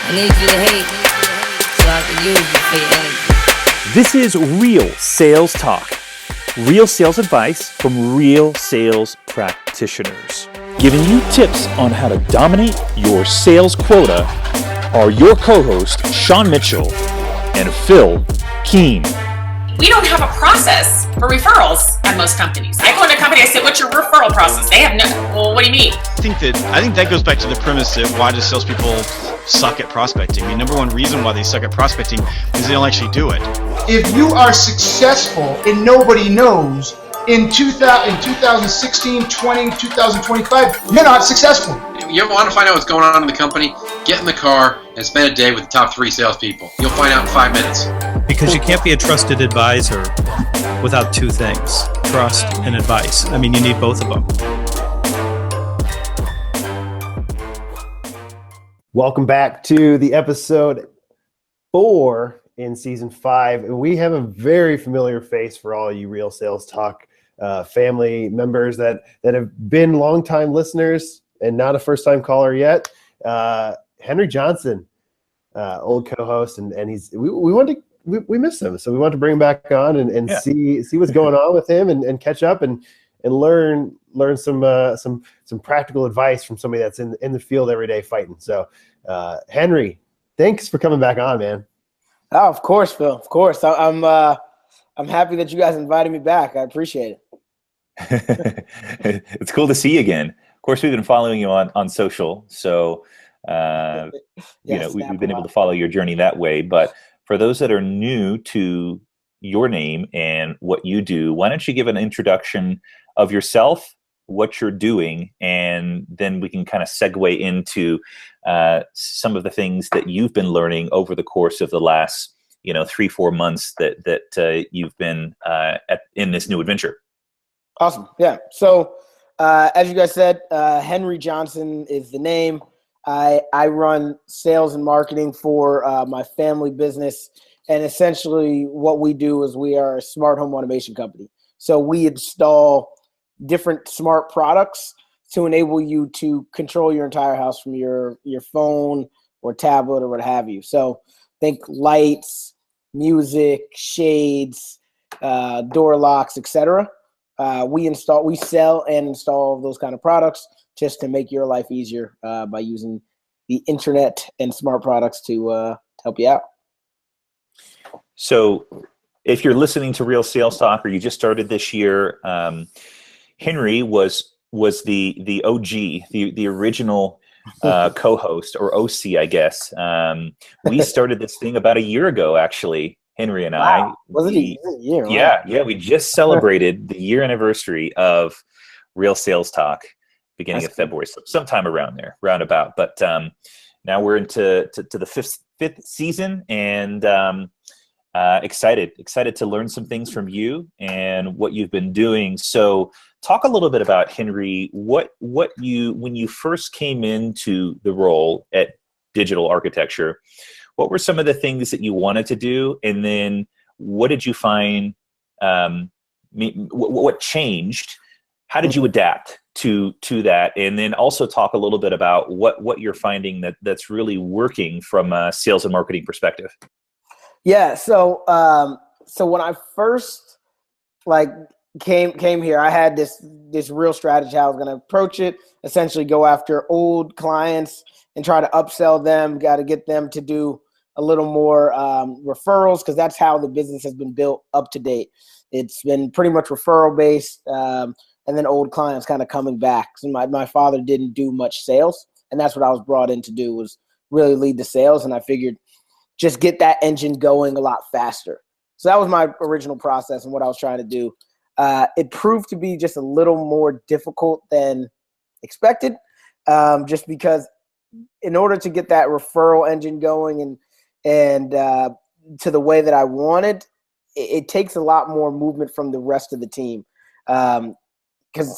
I need you to hate so I can use you for your energy. This is Real Sales Talk. Real sales advice from real sales practitioners. Giving you tips on how to dominate your sales quota are your co-hosts, Sean Mitchell and Phil Keene. We don't have a process for referrals at most companies. I go into a company, I say, what's your referral process? They have no, well, what do you mean? I think that goes back to the premise of why do salespeople suck at prospecting? I mean, number one reason why they suck at prospecting is they don't actually do it. If you are successful and nobody knows, in 2016, 20, 2025, you're not successful. You ever want to find out what's going on in the company? Get in the car and spend a day with the top 3 salespeople. You'll find out in 5 minutes. Because you can't be a trusted advisor without 2 things, trust and advice. I mean, you need both of them. Welcome back to the episode 4 in season 5. We have a very familiar face for all you Real Sales Talk family members that have been longtime listeners and not a first-time caller yet. Henry Johnson, old co-host, and we miss him, so we want to bring him back on and see what's going on with him and catch up and learn some practical advice from somebody that's in the field every day fighting. So, Henry, thanks for coming back on, man. Oh, of course, Phil. Of course, I'm happy that you guys invited me back. I appreciate it. It's cool to see you again. Of course, we've been following you on social, so we've been able to follow your journey that way. But for those that are new to your name and what you do, why don't you give an introduction of yourself, what you're doing, and then we can kind of segue into some of the things that you've been learning over the course of the last 3-4 months that you've been in this new adventure. Awesome. Yeah. So as you guys said, Henry Johnson is the name. I run sales and marketing for my family business. And essentially what we do is we are a smart home automation company. So we install different smart products to enable you to control your entire house from your phone or tablet or what have you. So think lights, music, shades, door locks, etc. We sell and install those kind of products just to make your life easier by using the internet and smart products to help you out. So if you're listening to Real Sales Talk or you just started this year, Henry was the OG, the original co-host, or OC, I guess. We started this thing about a year ago, actually, Henry and wow. I. Was it a year? Yeah, we just celebrated the year anniversary of Real Sales Talk, beginning of February, sometime around there, roundabout. But now we're into the fifth season, and excited to learn some things from you and what you've been doing. So talk a little bit about, Henry, when you first came into the role at Digital Architecture, what were some of the things that you wanted to do? And then what did you find, what changed? How did you adapt to that? And then also talk a little bit about what you're finding that's really working from a sales and marketing perspective. Yeah. So when I first came here, I had this real strategy how I was going to approach it. Essentially, go after old clients and try to upsell them. Got to get them to do a little more referrals, because that's how the business has been built up to date. It's been pretty much referral based, and then old clients kind of coming back. So my father didn't do much sales, and that's what I was brought in to do, was really lead the sales. And I figured just get that engine going a lot faster. So that was my original process and what I was trying to do. It proved to be just a little more difficult than expected, just because in order to get that referral engine going and to the way that I wanted, it takes a lot more movement from the rest of the team. Because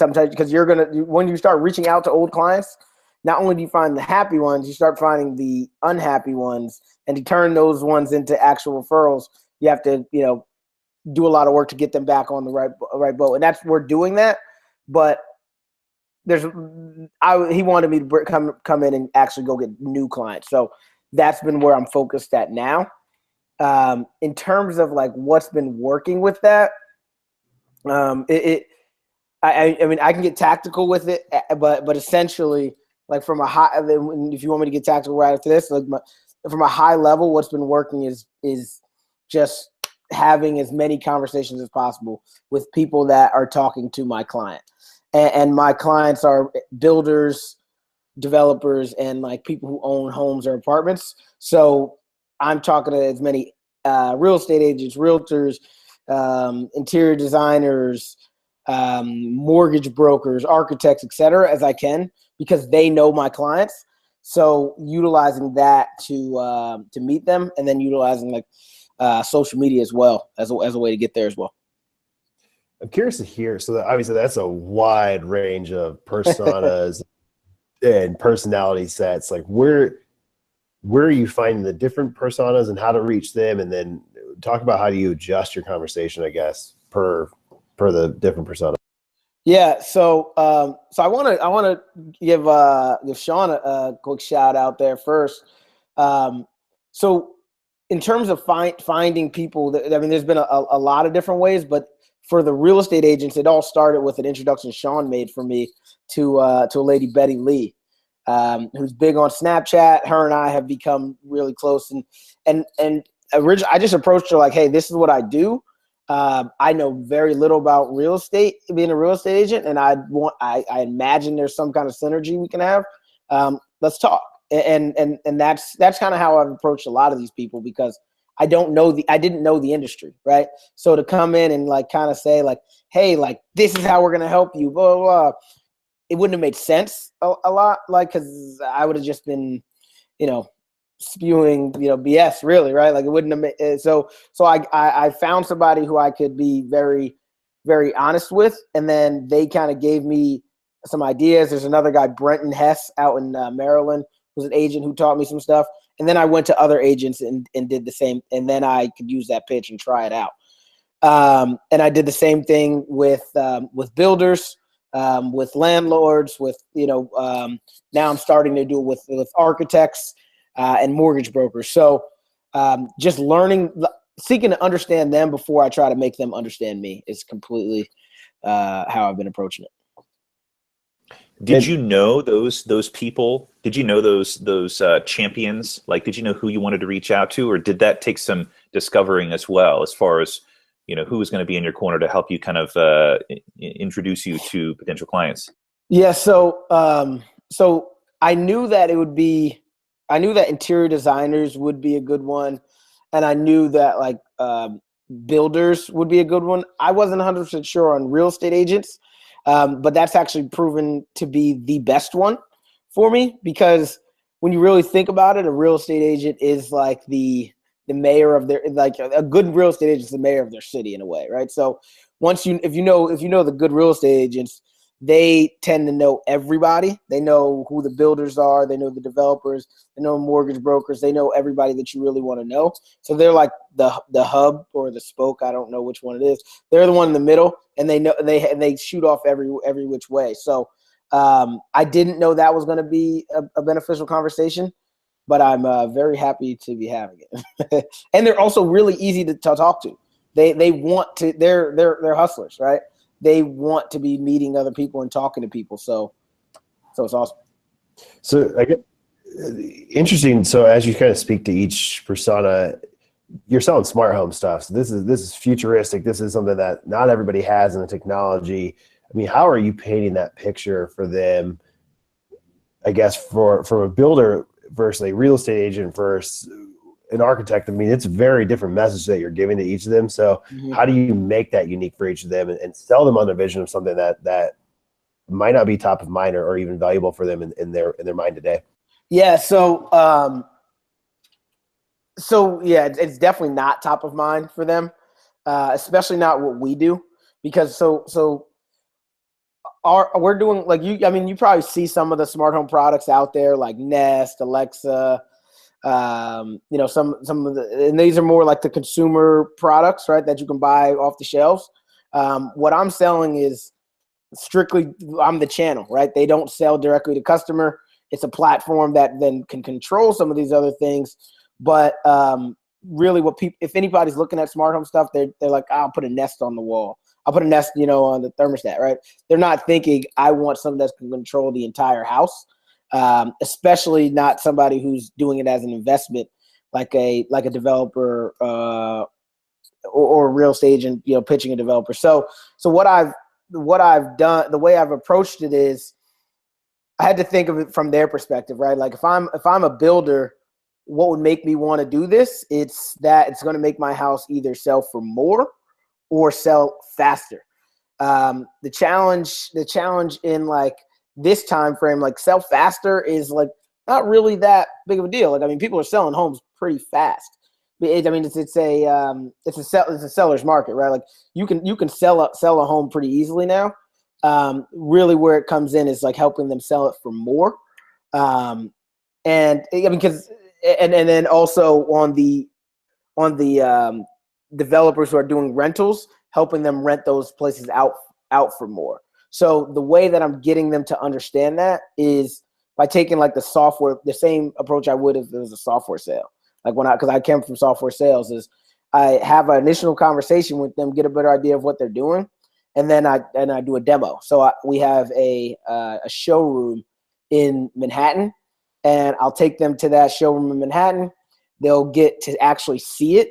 when you start reaching out to old clients, not only do you find the happy ones, you start finding the unhappy ones, and to turn those ones into actual referrals, you have to, do a lot of work to get them back on the right boat. And we're doing that, but he wanted me to come in and actually go get new clients. So that's been where I'm focused at now. In terms of like what's been working with that, I mean, I can get tactical with it, but essentially, like from a high, if you want me to get tactical right after this, like from a high level, what's been working is just having as many conversations as possible with people that are talking to my client, and my clients are builders, developers, and like people who own homes or apartments. So I'm talking to as many real estate agents, realtors, interior designers, mortgage brokers, architects, etc., as I can, because they know my clients. So utilizing that to meet them, and then utilizing like social media as well as a way to get there as well. I'm curious to hear. So obviously that's a wide range of personas and personality sets. Like where are you finding the different personas and how to reach them? And then talk about how do you adjust your conversation, I guess, per the different personas. Yeah. So I want to give Sean a quick shout out there first. So in terms of finding people, I mean, there's been a lot of different ways, but for the real estate agents, it all started with an introduction Sean made for me to a lady, Betty Lee, who's big on Snapchat. Her and I have become really close, and originally I just approached her like, hey, this is what I do. I know very little about real estate, being a real estate agent, and I imagine there's some kind of synergy we can have. Let's talk. And that's kind of how I've approached a lot of these people, because I didn't know the industry, right? So to come in and like kind of say like, hey, like this is how we're gonna help you, blah blah blah, it wouldn't have made sense a lot, like, because I would have just been, spewing, BS, really, right? Like it wouldn't have made, so I found somebody who I could be very, very honest with, and then they kind of gave me some ideas. There's another guy, Brenton Hess, out in Maryland, who's an agent who taught me some stuff. And then I went to other agents and did the same. And then I could use that pitch and try it out. And I did the same thing with builders, with landlords, with, now I'm starting to do it with architects and mortgage brokers. So just seeking to understand them before I try to make them understand me is completely how I've been approaching it. Did you know those people? Did you know those champions? Like, did you know who you wanted to reach out to, or did that take some discovering as well, as far as who was going to be in your corner to help you kind of introduce you to potential clients? Yeah. So I knew that interior designers would be a good one, and I knew that like builders would be a good one. I wasn't 100% sure on real estate agents. But that's actually proven to be the best one for me, because when you really think about it, a real estate agent is like the mayor of their, like a good real estate agent is the mayor of their city in a way, right? So if you know the good real estate agents, they tend to know everybody. They know who the builders are. They know the developers. They know mortgage brokers. They know everybody that you really want to know. So they're like the hub or the spoke. I don't know which one it is. They're the one in the middle, and they shoot off every which way. So I didn't know that was going to be a beneficial conversation, but I'm very happy to be having it. And they're also really easy to talk to. They want to. They're hustlers, right? They want to be meeting other people and talking to people. So it's awesome. So I get interesting. So as you kind of speak to each persona, you're selling smart home stuff. So this is futuristic. This is something that not everybody has in the technology. I mean, how are you painting that picture for them? I guess from a builder versus a real estate agent versus an architect, I mean, it's a very different message that you're giving to each of them. So how do you make that unique for each of them and sell them on the vision of something that might not be top of mind or even valuable for them in their mind today? Yeah. So yeah, it's definitely not top of mind for them, especially not what we do, because we're doing like you probably see some of the smart home products out there like Nest, Alexa, some of the, and these are more like the consumer products, right, that you can buy off the shelves. What I'm selling is strictly, I'm the channel, right? They don't sell directly to customer. It's a platform that then can control some of these other things. But really, what people, if anybody's looking at smart home stuff, they're like, I'll put a Nest on the wall. I'll put a Nest, on the thermostat, right? They're not thinking I want something that can control the entire house, especially not somebody who's doing it as an investment, like a developer or real estate agent, pitching a developer. So what I've done, the way I've approached it is, I had to think of it from their perspective, right? Like if I'm a builder, what would make me want to do this? It's that it's going to make my house either sell for more or sell faster. The challenge in like this time frame, like sell faster, is like not really that big of a deal. Like, I mean, people are selling homes pretty fast. It's a seller's market, right? Like you can sell a home pretty easily now. Really, where it comes in is like helping them sell it for more. And then also on the developers who are doing rentals, helping them rent those places out for more. So the way that I'm getting them to understand that is by taking like the same approach I would if it was a software sale. Like because I came from software sales, is I have an initial conversation with them, get a better idea of what they're doing, and then I do a demo. So we have a showroom in Manhattan, and I'll take them to that showroom in Manhattan. They'll get to actually see it,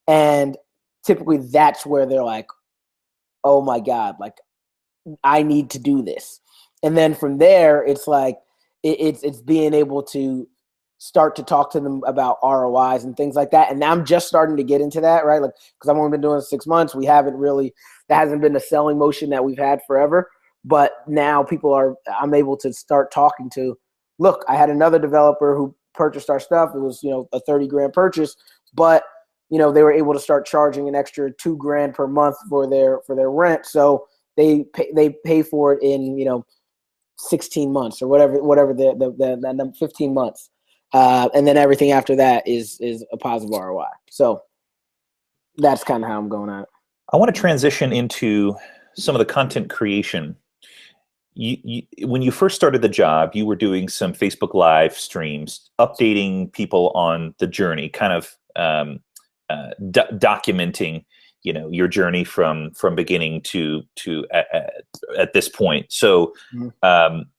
and typically that's where they're like, oh my God, like I need to do this. And then from there, it's like it's being able to start to talk to them about ROIs and things like that. And now I'm just starting to get into that, right? Like, because I've only been doing it 6 months. That hasn't been a selling motion that we've had forever. But now I'm able to start talking to, look, I had another developer who purchased our stuff. It was, a $30,000 purchase, but they were able to start charging an extra $2,000 per month for their rent. So they pay for it in, 16 months or whatever the 15 months. And then everything after that is a positive ROI. So that's kind of how I'm going at it. I want to transition into some of the content creation. When you first started the job, you were doing some Facebook Live streams, updating people on the journey, kind of documenting, your journey from beginning to at this point. So,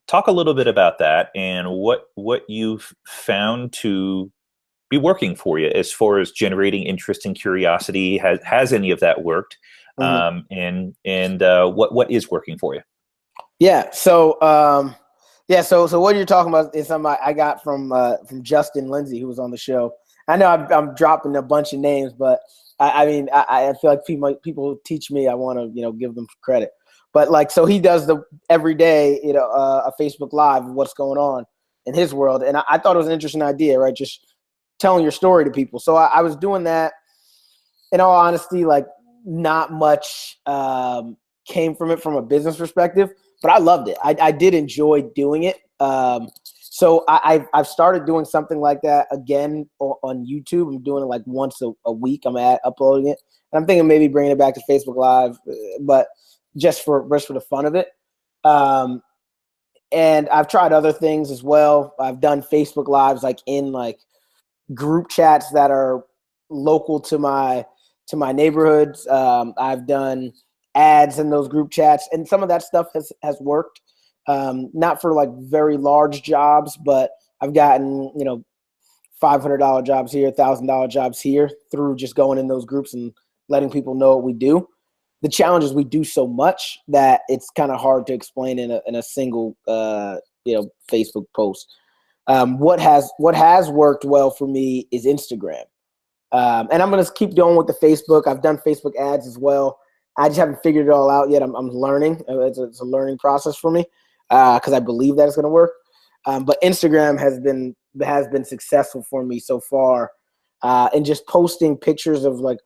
talk a little bit about that and what you've found to be working for you as far as generating interest and curiosity. Has any of that worked? And what is working for you? Yeah. So what you're talking about is something I got from Justin Lindsay, who was on the show. I know I'm dropping a bunch of names, but I feel like people teach me. I want to, give them credit. But like, so he does every day, a Facebook Live of what's going on in his world. And I thought it was an interesting idea, right? Just telling your story to people. So I was doing that. In all honesty, like not much came from it from a business perspective, but I loved it. I did enjoy doing it. So I've started doing something like that again on YouTube. I'm doing it like once a week. I'm uploading it. And I'm thinking maybe bringing it back to Facebook Live, but just for the fun of it. And I've tried other things as well. I've done Facebook Lives like in like group chats that are local to my neighborhoods. I've done ads in those group chats, and some of that stuff has worked. Not for like very large jobs, but I've gotten, $500 jobs here, $1,000 jobs here through just going in those groups and letting people know what we do. The challenge is we do so much that it's kind of hard to explain in a single, Facebook post. What has worked well for me is Instagram. And I'm going to keep going with the Facebook. I've done Facebook ads as well. I just haven't figured it all out yet. I'm learning. It's a learning process for me. Because I believe that it's going to work. But Instagram has been successful for me so far. And just posting pictures of like,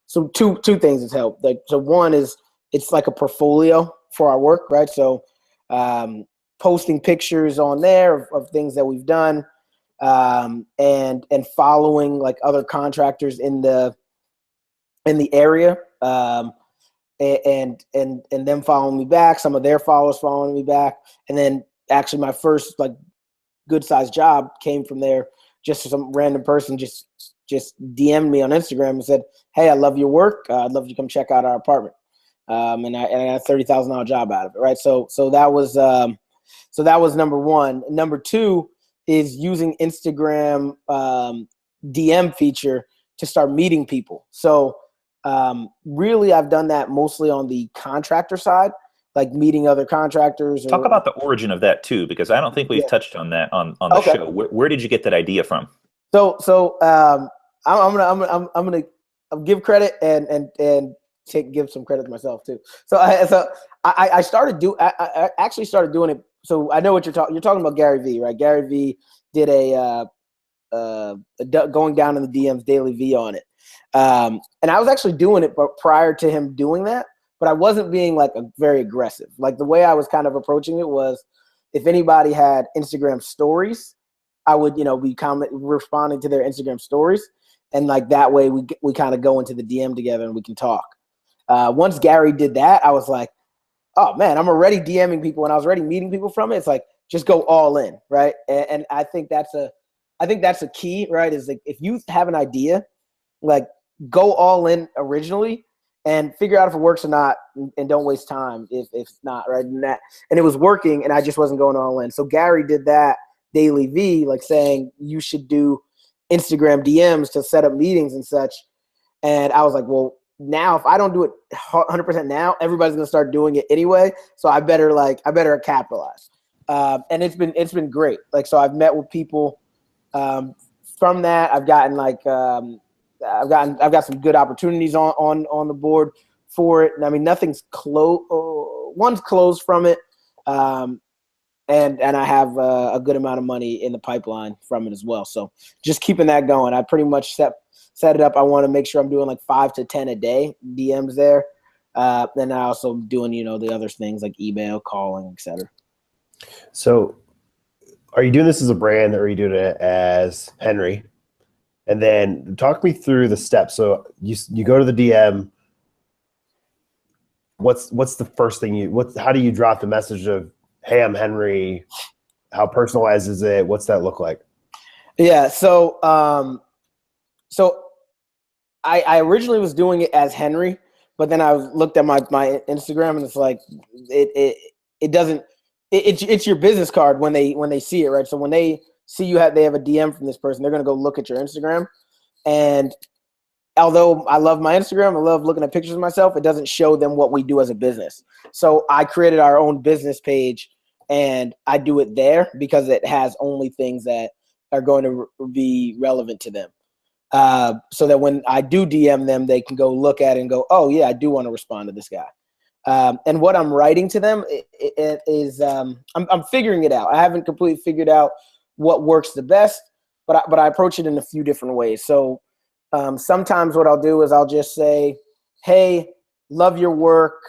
so two things has helped. Like, so one is it's like a portfolio for our work, right? So posting pictures on there of things that we've done, and following like other contractors in the area. And them following me back, some of their followers following me back. And then actually my first like good sized job came from there. Just some random person just DM'd me on Instagram and said, "Hey, I love your work. I'd love you to come check out our apartment." And I got a $30,000 job out of it, right? So that was number one. Number two is using Instagram DM feature to start meeting people. So really, I've done that mostly on the contractor side, like meeting other contractors. Talk about the origin of that too, because I don't think we've touched on that on the show. Where did you get that idea from? So I'm gonna give credit and give some credit to myself too. So I actually started doing it. So I know what you're talking about Gary Vee, right? Gary Vee did a going down in the DMs daily V on it. And I was actually doing it, but prior to him doing that, but I wasn't being like very aggressive. Like the way I was kind of approaching it was, if anybody had Instagram stories, I would, be responding to their Instagram stories. And like that way we kind of go into the DM together and we can talk. Once Gary did that, I was like, oh man, I'm already DMing people and I was already meeting people from it. It's like, just go all in. Right. And I think that's a key, right? Is like, if you have an idea, like go all in originally and figure out if it works or not, and don't waste time if it's not, right? And it was working and I just wasn't going all in. So Gary did that daily V, like saying you should do Instagram DMs to set up meetings and such. And I was like, well, now if I don't do it 100% now, everybody's going to start doing it anyway. So I better capitalize. And it's been great. Like, so I've met with people from that. I've gotten I've got some good opportunities on the board for it. And I mean, nothing's closed. One's closed from it. And I have a good amount of money in the pipeline from it as well. So just keeping that going. I pretty much set it up. I want to make sure I'm doing like 5 to 10 a day DMs there. Then I also doing, the other things like email, calling, etc. So are you doing this as a brand or are you doing it as Henry? And then talk me through the steps. So you go to the DM. What's the first thing how do you drop the message of, hey, I'm Henry? How personalized is it? What's that look like? Yeah. So I originally was doing it as Henry, but then I looked at my Instagram and it's like, it doesn't, it's your business card when they see it, right? So when they see they have a DM from this person, they're going to go look at your Instagram. And although I love my Instagram, I love looking at pictures of myself, it doesn't show them what we do as a business. So I created our own business page and I do it there because it has only things that are going to be relevant to them. So that when I do DM them, they can go look at it and go, oh yeah, I do want to respond to this guy. And what I'm writing to them is I'm figuring it out. I haven't completely figured out what works the best, but I approach it in a few different ways. So sometimes what I'll do is I'll just say, hey, love your work.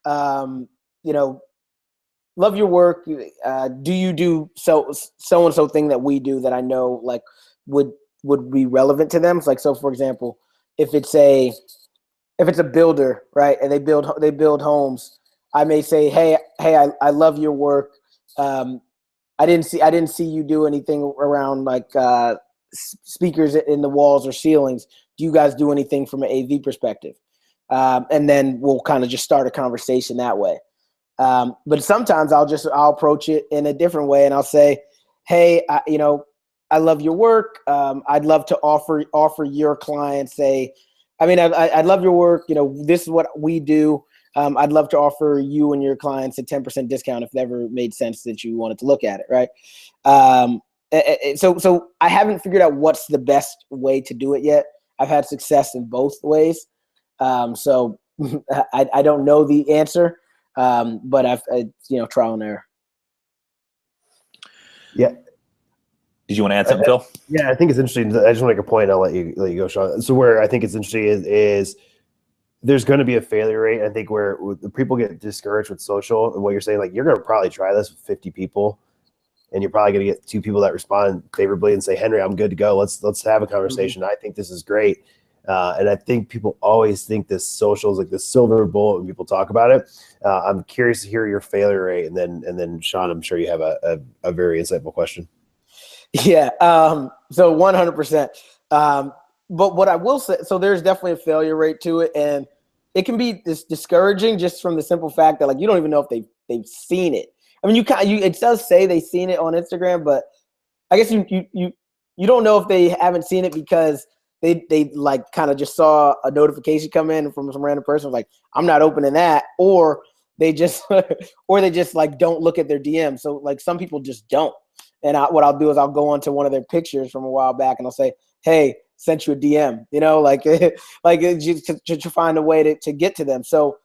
Love your work. Do you do so and so thing that we do that I know like would be relevant to them? It's like, so for example, if it's a builder, right, and they build homes, I may say, hey, I love your work. I didn't see you do anything around like speakers in the walls or ceilings. Do you guys do anything from an AV perspective? And then we'll kind of just start a conversation that way. But sometimes I'll approach it in a different way and I'll say, hey, I love your work. I'd love to offer your clients I love your work. This is what we do. I'd love to offer you and your clients a 10% discount if it ever made sense that you wanted to look at it. Right. So I haven't figured out what's the best way to do it yet. I've had success in both ways. So I don't know the answer, but I've trial and error. Yeah. Did you want to add something, Phil? Yeah, I think it's interesting. I just want to make a point. I'll let you go, Sean. So where I think it's interesting is there's going to be a failure rate. I think where people get discouraged with social and what you're saying, like you're going to probably try this with 50 people and you're probably going to get 2 people that respond favorably and say, Henry, I'm good to go. Let's have a conversation. I think this is great. And I think people always think this social is like the silver bullet when people talk about it. I'm curious to hear your failure rate. And then Sean, I'm sure you have a very insightful question. Yeah. So 100%. But what I will say, so there's definitely a failure rate to it, and it can be discouraging just from the simple fact that like you don't even know if they've seen it. I mean, it does say they've seen it on Instagram, but I guess you don't know if they haven't seen it because they like kind of just saw a notification come in from some random person was like, I'm not opening that, or they just like don't look at their DM. So like some people just don't. And what I'll do is I'll go onto one of their pictures from a while back and I'll say, hey, sent you a DM, just to find a way to get to them. So,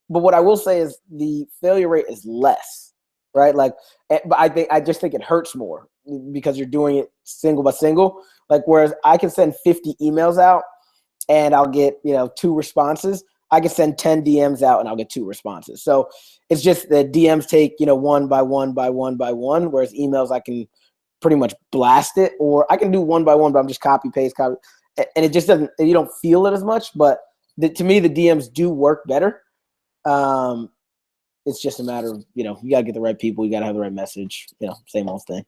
but what I will say is the failure rate is less, right? Like, but I just think it hurts more because you're doing it single by single. Like, whereas I can send 50 emails out and I'll get, 2 responses. I can send 10 DMs out and I'll get 2 responses. So it's just that DMs take, one by one by one by one, whereas emails I can pretty much blast it, or I can do one by one, but I'm just copy. And it just doesn't, you don't feel it as much, but to me, the DMs do work better. It's just a matter of, you got to get the right people. You got to have the right message, same old thing.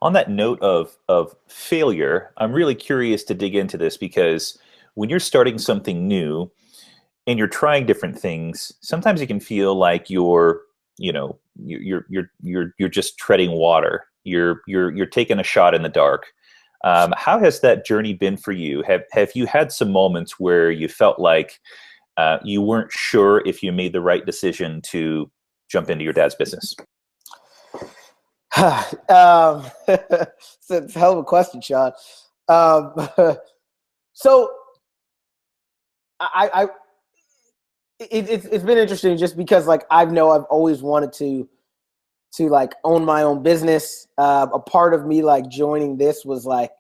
On that note of failure, I'm really curious to dig into this because when you're starting something new and you're trying different things, sometimes it can feel like you're just treading water. You're taking a shot in the dark. How has that journey been for you? Have you had some moments where you felt like you weren't sure if you made the right decision to jump into your dad's business? It's a hell of a question, Sean. So it's been interesting just because like I've always wanted to like own my own business. A part of me like joining this was like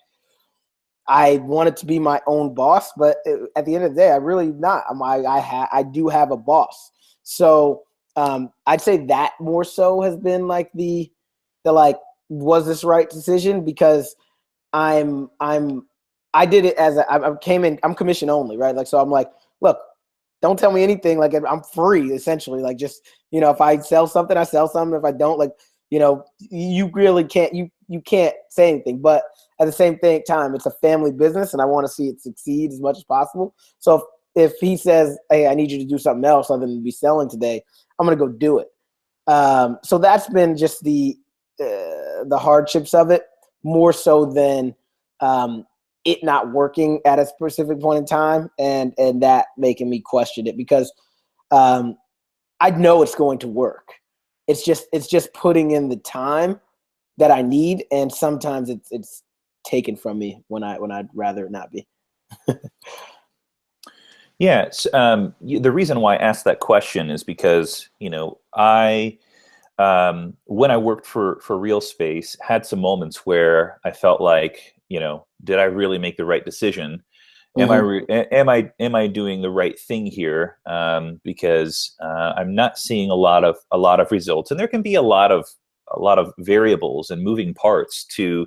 I wanted to be my own boss, but at the end of the day, I really not. I do have a boss, so I'd say that more so has been like the like, was this the right decision? Because I did it as I'm commission only, right? Like, so I'm like, look, don't tell me anything. Like, I'm free essentially. Like, just, if I sell something, I sell something. If I don't, like, you really can't, you can't say anything, but at the same time, it's a family business and I want to see it succeed as much as possible. So if he says, hey, I need you to do something else other than be selling today, I'm going to go do it. So that's been just the hardships of it, more so than it not working at a specific point in time and that making me question it, because I know it's going to work. It's just putting in the time that I need, and sometimes it's taken from me when I'd rather it not be. Yeah, the reason why I asked that question is because I when I worked for RealSpace, had some moments where I felt like, did I really make the right decision? Mm-hmm. Am I doing the right thing here? Because I'm not seeing a lot of results, and there can be a lot of variables and moving parts to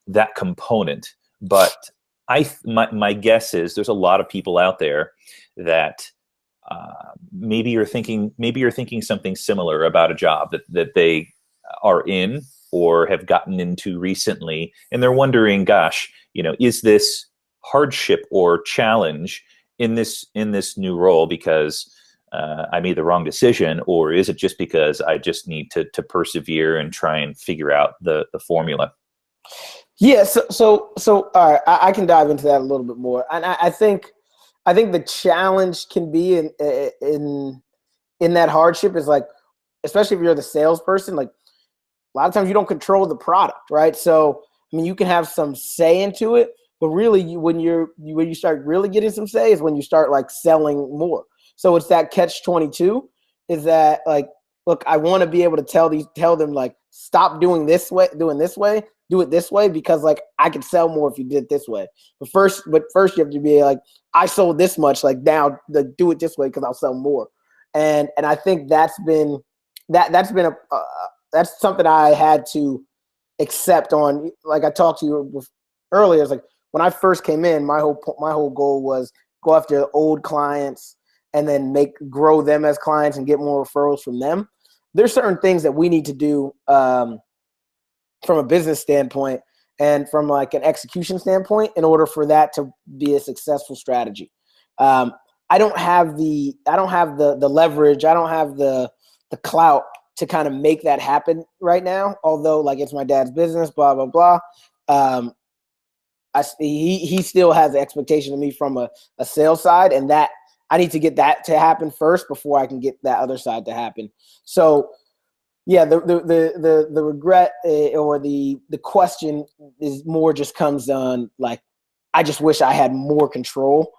that component. But my guess is there's a lot of people out there that maybe you're thinking something similar about a job that they are in or have gotten into recently, and they're wondering, gosh, is this hardship or challenge in this new role because I made the wrong decision, or is it just because I just need to persevere and try and figure out the formula? Yeah, so all right, I can dive into that a little bit more, and I think the challenge can be in that hardship is like, especially if you're the salesperson, like a lot of times you don't control the product, right? So I mean, you can have some say into it, but really, when you start really getting some say is when you start like selling more. So it's that catch-22 is that like, look, I want to be able to tell them like, stop doing this way, do it this way, because like I could sell more if you did it this way. But first you have to be like, I sold this much, like now do it this way because I'll sell more. And I think that's something I had to accept on. Like I talked to you earlier, it's like when I first came in, my whole goal was go after old clients and then grow them as clients and get more referrals from them. There's certain things that we need to do from a business standpoint and from like an execution standpoint in order for that to be a successful strategy. I don't have the leverage. I don't have the clout to kind of make that happen right now. Although like it's my dad's business, blah, blah, blah. He still has the expectation of me from a sales side, and that I need to get that to happen first before I can get that other side to happen. So yeah, the regret or the question is more just comes on like, I just wish I had more control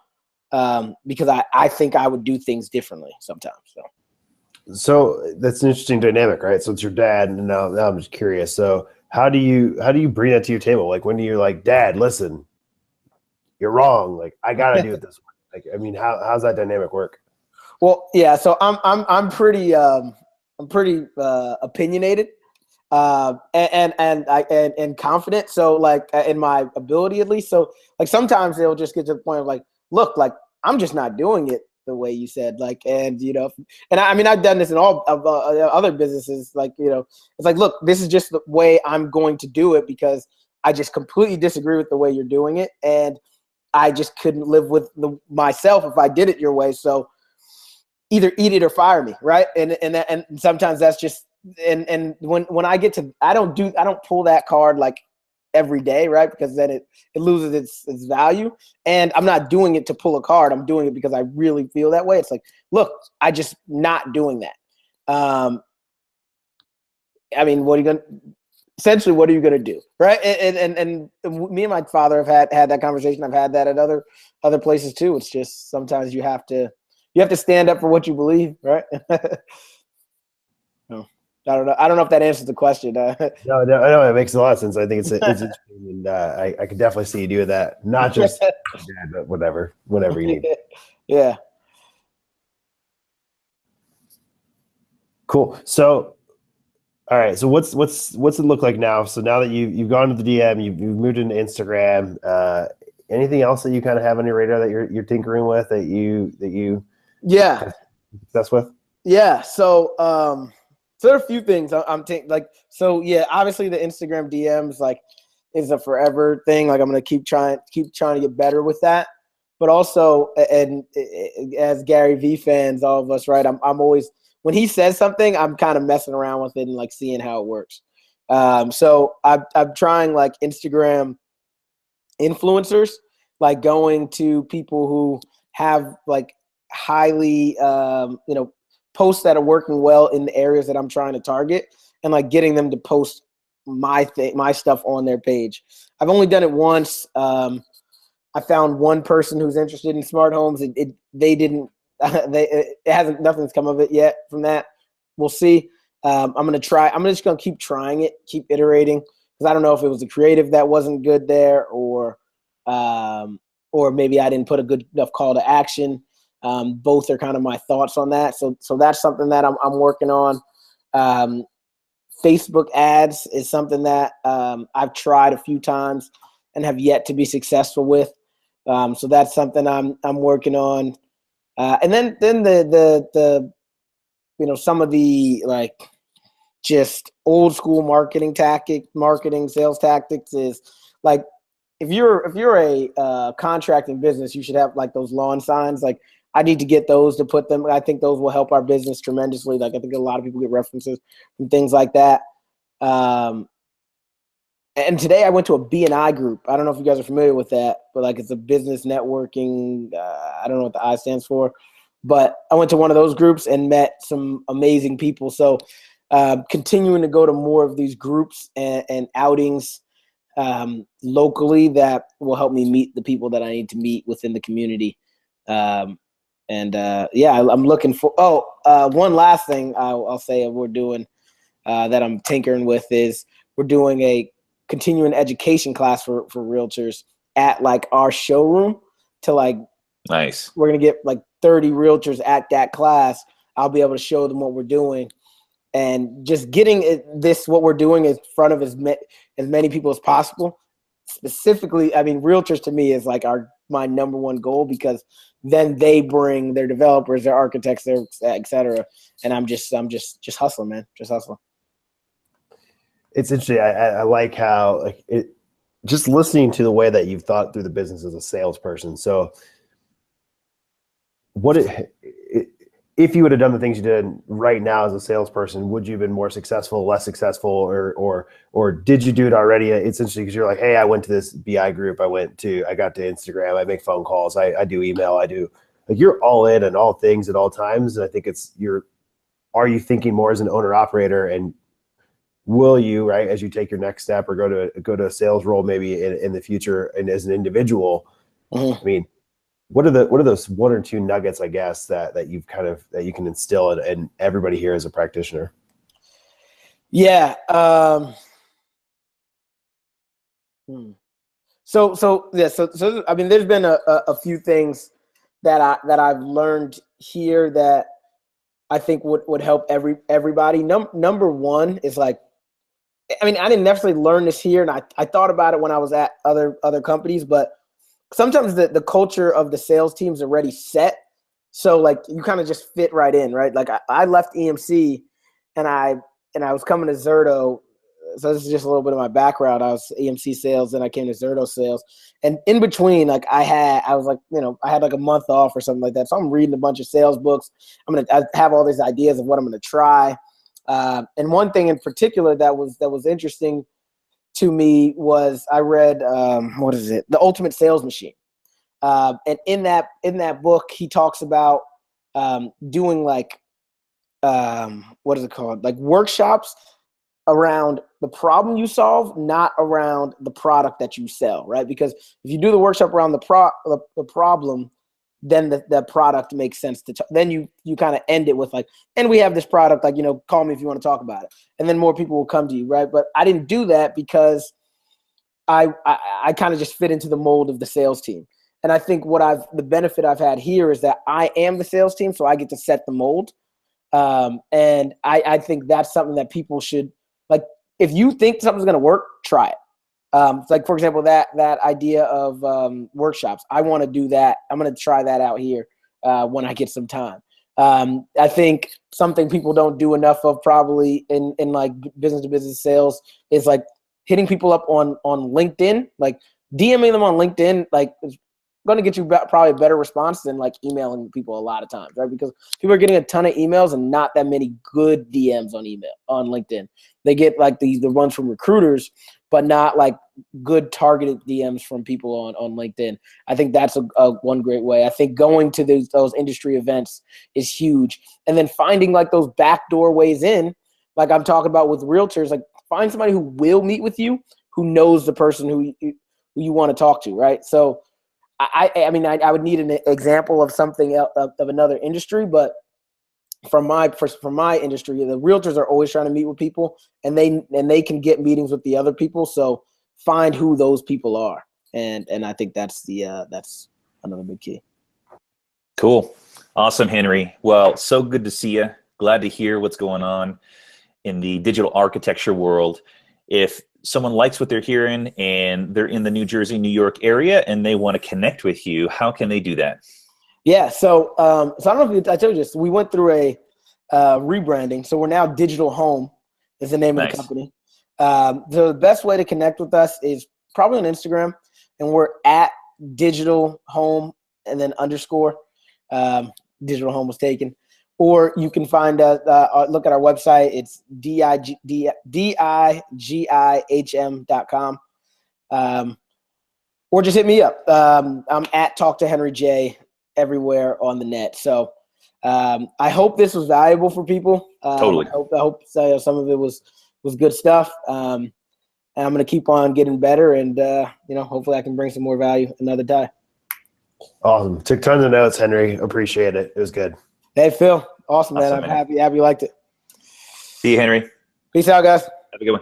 because I think I would do things differently sometimes. So that's an interesting dynamic, right? So it's your dad, and now I'm just curious. So how do you bring that to your table? Like when you're like, Dad, listen, you're wrong. Like I gotta do it this way. Like I mean, how's that dynamic work? Well, yeah. So I'm pretty opinionated and confident. So like in my ability at least. So like sometimes they'll just get to the point of like, look, like I'm just not doing it the way you said, like, and you know, and I mean I've done this in all of other businesses, like, you know, it's like, look, this is just the way I'm going to do it because I just completely disagree with the way you're doing it, and I just couldn't live with myself if I did it your way. So either eat it or fire me, right? And sometimes that's just and when I get to I don't pull that card like every day, right? Because then it loses its value. And I'm not doing it to pull a card. I'm doing it because I really feel that way. It's like, look, I just not doing that. I mean, what are you going to do? Right. And me and my father have had that conversation. I've had that at other places too. It's just sometimes you have to stand up for what you believe. Right. No. I don't know if that answers the question. No, it makes a lot of sense. I think it's interesting, and I could definitely see you doing that. Not just dad, but whatever you need. Yeah. Cool. So, all right. So what's it look like now? So now that you've gone to the DM, you've moved into Instagram. Anything else that you kind of have on your radar that you're tinkering with that you yeah success with? Yeah. So so there are a few things I'm thinking, like, so yeah, obviously the Instagram DMs like is a forever thing. Like I'm going to keep trying to get better with that. But also, and as Gary Vee fans, all of us, right? I'm always, when he says something, I'm kind of messing around with it and like seeing how it works. So I'm trying like Instagram influencers, like going to people who have like highly, posts that are working well in the areas that I'm trying to target, and like getting them to post my stuff on their page. I've only done it once. I found one person who's interested in smart homes. Nothing's come of it yet from that. We'll see. I'm just gonna keep trying it, keep iterating, because I don't know if it was the creative that wasn't good there, or maybe I didn't put a good enough call to action. Both are kind of my thoughts on that. So that's something that I'm working on. Facebook ads is something that I've tried a few times and have yet to be successful with. So that's something I'm working on. And then the some of the like just old school marketing sales tactics is like, if you're a contracting business, you should have like those lawn signs. Like I need to get those to put them. I think those will help our business tremendously. Like I think a lot of people get references from things like that. And today I went to a BNI group. I don't know if you guys are familiar with that, but like it's a business networking. I don't know what the I stands for, but I went to one of those groups and met some amazing people. So continuing to go to more of these groups and outings locally that will help me meet the people that I need to meet within the community. I'm looking for, one last thing I'll say we're doing that I'm tinkering with is we're doing a continuing education class for realtors at like our showroom to like, nice. We're going to get like 30 realtors at that class. I'll be able to show them what we're doing and just getting what we're doing in front of as many people as possible. Specifically, I mean, realtors to me is like my number one goal, because then they bring their developers, their architects, their et cetera. And I'm just hustling, man. Just hustling. it's interesting. I like how like it. Just listening to the way that you've thought through the business as a salesperson. So, if you would have done the things you did right now as a salesperson, would you have been more successful, less successful, or did you do it already? It's interesting because you're like, hey, I went to this BI group, I got to Instagram, I make phone calls, I do email, like you're all in on all things at all times. And I think are you thinking more as an owner operator, and will you, right, as you take your next step or go to a sales role maybe in the future and as an individual? I mean, what are those one or two nuggets, I guess, that you can instill in everybody here as a practitioner? Yeah. So I mean, there's been a few things that I've learned here that I think would help everybody. Number one is like, I mean, I didn't necessarily learn this here, and I thought about it when I was at other companies, but sometimes the culture of the sales team is already set. So like you kind of just fit right in, right? Like I left EMC and I was coming to Zerto. So this is just a little bit of my background. I was EMC sales, then I came to Zerto sales. And in between, like I had like a month off or something like that. So I'm reading a bunch of sales books. I have all these ideas of what I'm going to try. And one thing in particular that was interesting to me was I read The Ultimate Sales Machine, and in that book he talks about doing like like workshops around the problem you solve, not around the product that you sell, right? Because if you do the workshop around the problem, then the product makes sense then you kind of end it with like, and we have this product, like, call me if you want to talk about it. And then more people will come to you, right? But I didn't do that because I kind of just fit into the mold of the sales team. And I think the benefit I've had here is that I am the sales team, so I get to set the mold. And I think that's something that people should, like, if you think something's going to work, try it. Like, for example, that idea of workshops, I want to do that. I'm going to try that out here when I get some time. I think something people don't do enough of probably in like business to business sales is like hitting people up on LinkedIn, like DMing them on LinkedIn, like it's going to get you probably a better response than like emailing people a lot of times, right? Because people are getting a ton of emails and not that many good DMs on LinkedIn. They get like the ones from recruiters, but not like good targeted DMs from people on LinkedIn. I think that's a one great way. I think going to those industry events is huge. And then finding like those backdoor ways in, like I'm talking about with realtors, like find somebody who will meet with you, who knows the person who you want to talk to, right? So I mean, I would need an example of something else, of another industry, but from my industry, the realtors are always trying to meet with people, and they can get meetings with the other people. So find who those people are, and I think that's another big key. Cool, awesome, Henry. Well, so good to see you. Glad to hear what's going on in the digital architecture world. If someone likes what they're hearing and they're in the New Jersey, New York area, and they want to connect with you, how can they do that? Yeah, so I don't know if I told you this. We went through a rebranding, so we're now Digital Home is the name of the company. The best way to connect with us is probably on Instagram, and we're at Digital Home and then _. Digital Home was taken. Or you can find us, look at our website. It's digihm.com. Or just hit me up. I'm at Talk to Henry J everywhere on the net. So I hope this was valuable for people. Totally. I hope some of it was good stuff. And I'm going to keep on getting better, and hopefully I can bring some more value another time. Awesome. Took tons of notes, Henry. Appreciate it. It was good. Hey, Phil. Awesome, man. I'm happy you liked it. See you, Henry. Peace out, guys. Have a good one.